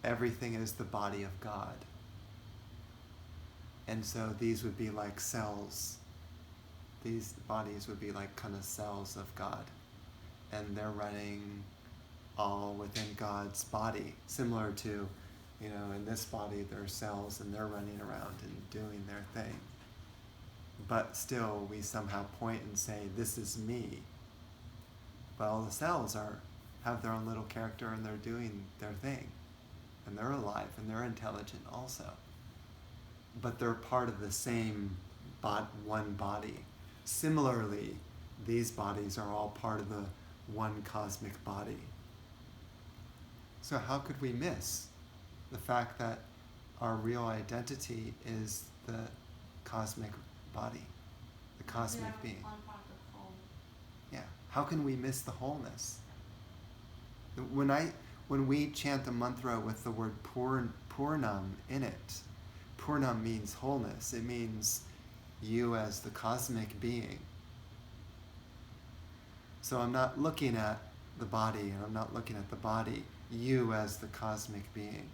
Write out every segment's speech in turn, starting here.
everything is the body of God. And so these would be like cells. These bodies would be like kind of cells of God. And they're running all within God's body. Similar to, in this body there are cells and they're running around and doing their thing. But still we somehow point and say, this is me. Well, the cells have their own little character and they're doing their thing. And they're alive and they're intelligent also. But they're part of the same one body. Similarly, these bodies are all part of the one cosmic body. So how could we miss the fact that our real identity is the cosmic body, the cosmic being? Yeah. How can we miss the wholeness? When we chant a mantra with the word Purnam in it, Purnam means wholeness. It means you as the cosmic being. So I'm not looking at the body, and I'm not looking at the body. You as the cosmic being.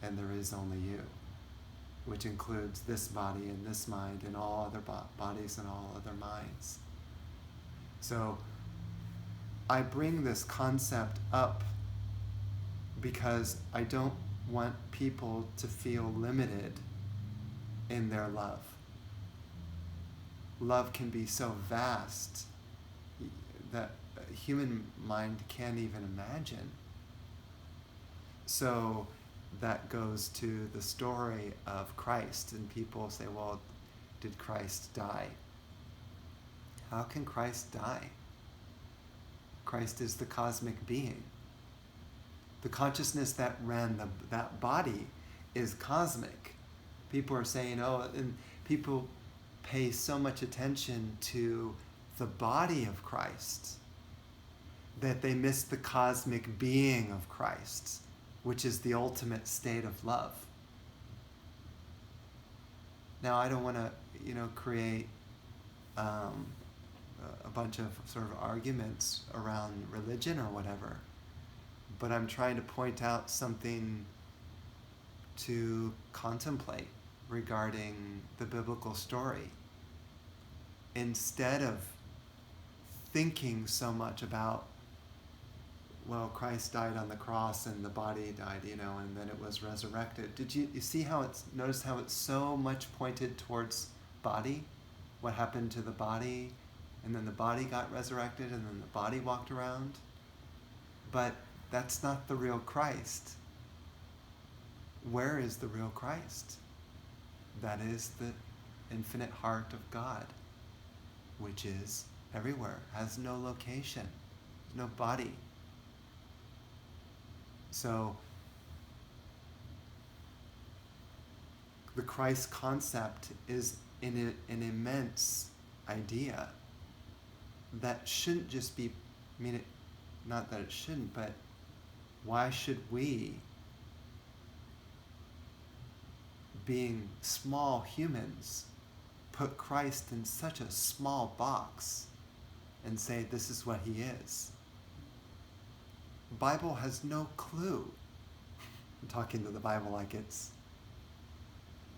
And there is only you, which includes this body and this mind and all other bodies and all other minds. So I bring this concept up because I don't want people to feel limited in their love. Love can be so vast that a human mind can't even imagine. So that goes to the story of Christ, and people say, well, did Christ die? How can Christ die? Christ is the cosmic being. The consciousness that ran that body is cosmic. People are saying, and people pay so much attention to the body of Christ that they miss the cosmic being of Christ, which is the ultimate state of love. Now, I don't want to, create a bunch of sort of arguments around religion or whatever, but I'm trying to point out something to contemplate regarding the biblical story. Instead of thinking so much about, well, Christ died on the cross and the body died, and then it was resurrected. Did you see notice how it's so much pointed towards body? What happened to the body? And then the body got resurrected and then the body walked around? But that's not the real Christ. Where is the real Christ? That is the infinite heart of God, which is everywhere, has no location, no body. So the Christ concept is an immense idea that shouldn't just be, not that it shouldn't, but why should we, being small humans, put Christ in such a small box and say this is what he is? The Bible has no clue. I'm talking to the Bible like it's,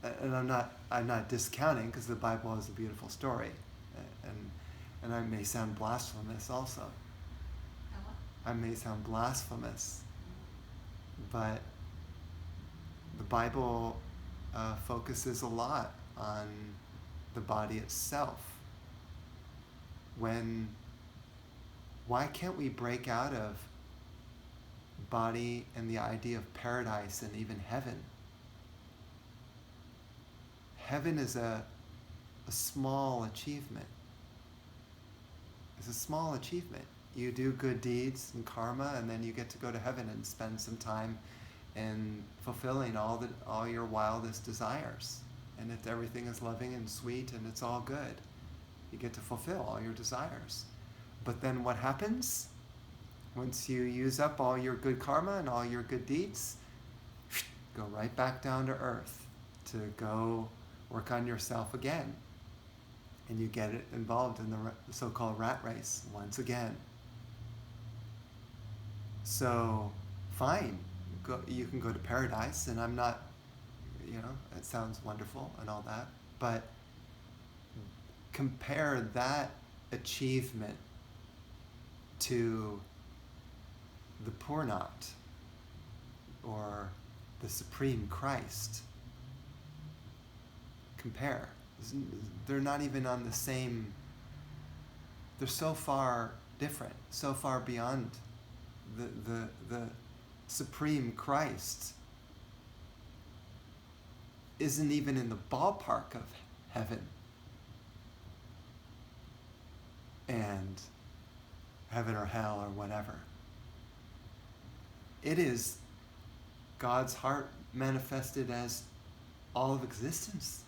and I'm not discounting, because the Bible is a beautiful story, and I may sound blasphemous also. I may sound blasphemous, but the Bible focuses a lot on the body itself. Why can't we break out of body and the idea of paradise and even heaven? Heaven is a small achievement. It's a small achievement. You do good deeds and karma, and then you get to go to heaven and spend some time in fulfilling all your wildest desires. And if everything is loving and sweet and it's all good, you get to fulfill all your desires. But then what happens? Once you use up all your good karma and all your good deeds, go right back down to earth to go work on yourself again. And you get involved in the so-called rat race once again. So, fine, you can go to paradise, and I'm not, it sounds wonderful and all that, but compare that achievement to the Purnat or the Supreme Christ. Compare. They're not even on the same, they're so far different, so far beyond. The Supreme Christ isn't even in the ballpark of heaven and heaven or hell or whatever. It is God's heart manifested as all of existence.